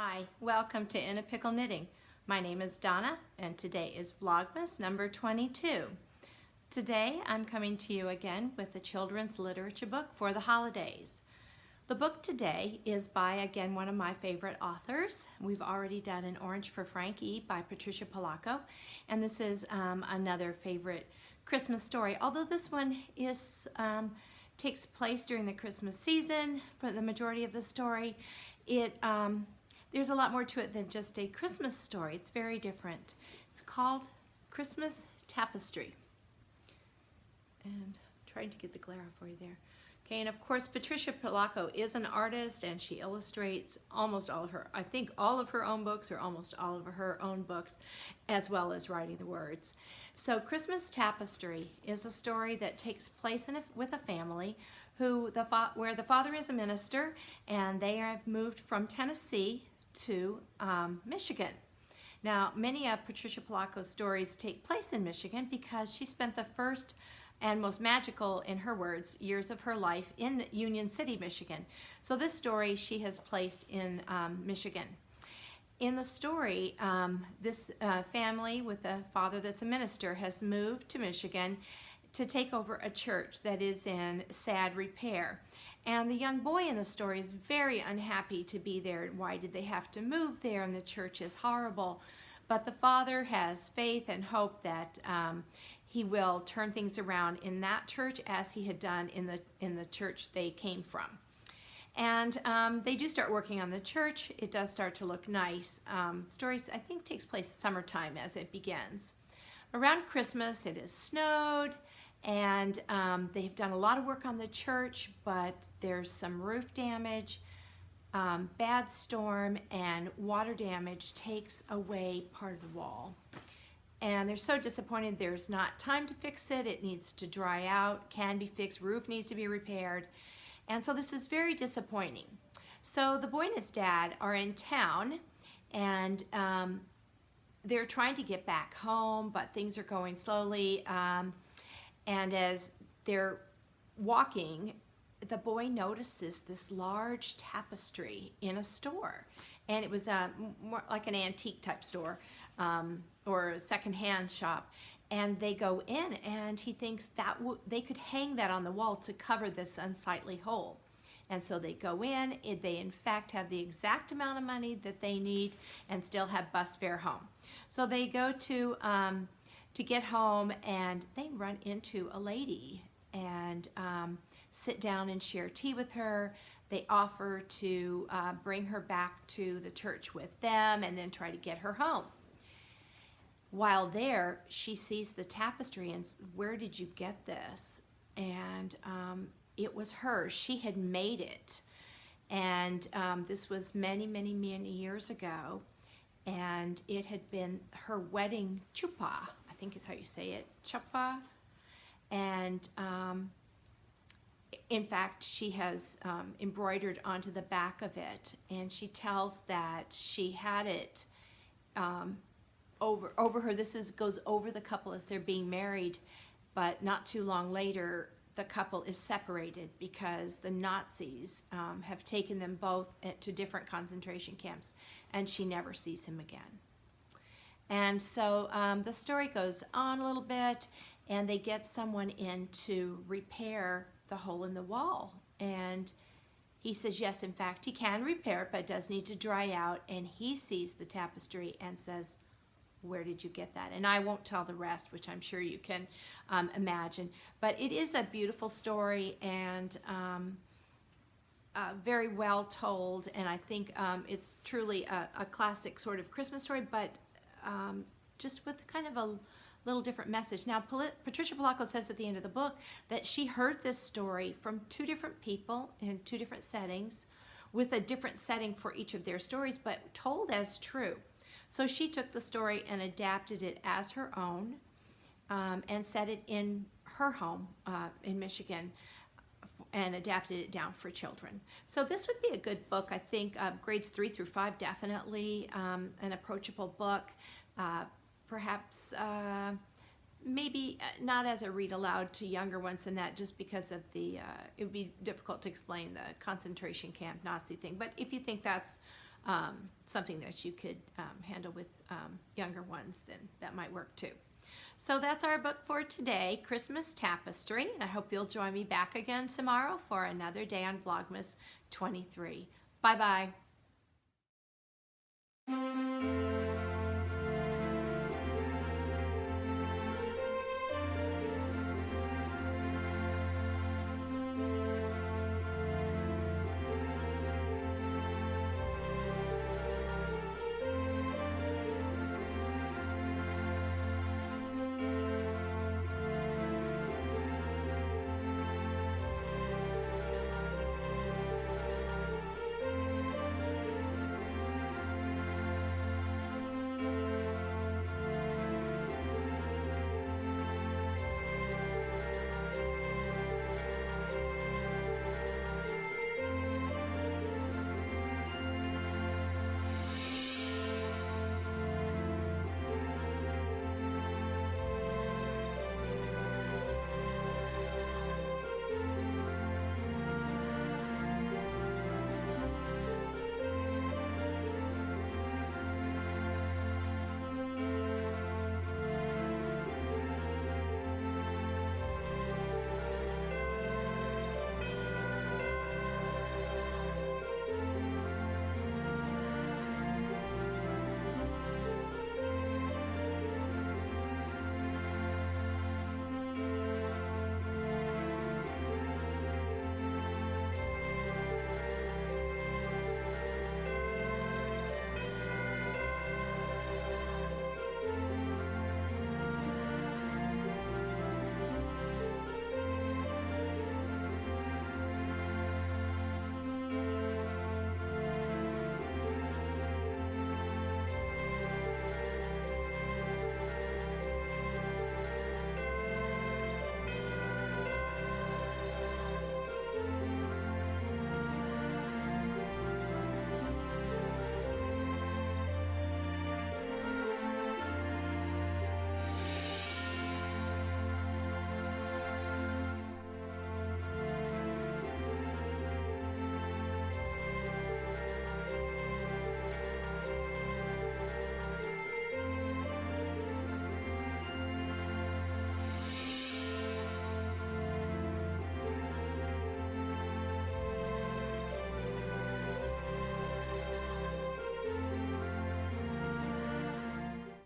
Hi, welcome to In a Pickle Knitting. My name is Donna and today is Vlogmas number 22. Today I'm coming to you again with a children's literature book for the holidays. The book today is by, again, one of my favorite authors. We've already done An Orange for Frankie by Patricia Polacco, and this is another favorite Christmas story, although this one takes place during the Christmas season for the majority of the story. There's a lot more to it than just a Christmas story. It's very different. It's called Christmas Tapestry. And I'm trying to get the glare off for you there. Okay, and of course Patricia Polacco is an artist and she illustrates almost all of her, I think all of her own books or almost all of her own books, as well as writing the words. So Christmas Tapestry is a story that takes place with a family where the father is a minister and they have moved from Tennessee to Michigan. Now, many of Patricia Polacco's stories take place in Michigan because she spent the first and most magical, in her words, years of her life in Union City, Michigan. So this story she has placed in Michigan. In the story, this family with a father that's a minister has moved to Michigan to take over a church that is in sad repair. And the young boy in the story is very unhappy to be there. Why did they have to move there? And the church is horrible. But the father has faith and hope that he will turn things around in that church as he had done in the church they came from. And they do start working on the church. It does start to look nice. Stories, I think, takes place summertime as it begins. Around Christmas, it has snowed, and they've done a lot of work on the church, but there's some roof damage, bad storm, and water damage takes away part of the wall. And they're so disappointed there's not time to fix it. It needs to dry out, can be fixed, roof needs to be repaired. And so this is very disappointing. So the boy and his dad are in town, and they're trying to get back home, but things are going slowly. And as they're walking, the boy notices this large tapestry in a store. And it was more like an antique type store or a secondhand shop. And they go in and he thinks that they could hang that on the wall to cover this unsightly hole. And so they go in, they in fact have the exact amount of money that they need and still have bus fare home. So they go to get home and they run into a lady and sit down and share tea with her. They offer to bring her back to the church with them and then try to get her home. While there, she sees the tapestry and, "Where did you get this?" And it was hers. She had made it. And this was many, many, many years ago. And it had been her wedding chuppah, I think is how you say it, chuppah. And in fact, she has embroidered onto the back of it. And she tells that she had it over her. This goes over the couple as they're being married, but not too long later, the couple is separated because the Nazis have taken them both to different concentration camps, and she never sees him again. And so the story goes on a little bit, and they get someone in to repair the hole in the wall. And he says, yes, in fact, he can repair it, but it does need to dry out. And he sees the tapestry and says, "Where did you get that?" And I won't tell the rest, which I'm sure you can imagine. But it is a beautiful story and very well told. And I think it's truly a classic sort of Christmas story, but just with kind of a little different message. Now, Patricia Polacco says at the end of the book that she heard this story from two different people in two different settings with a different setting for each of their stories, but told as true. So she took the story and adapted it as her own and set it in her home in Michigan and adapted it down for children. So this would be a good book, I think, grades 3 through 5, definitely an approachable book. Perhaps maybe not as a read aloud to younger ones than that, just because of it would be difficult to explain the concentration camp Nazi thing. But if you think that's something that you could handle with younger ones, then that might work too. So that's our book for today, Christmas Tapestry, and I hope you'll join me back again tomorrow for another day on Vlogmas 23. Bye-bye.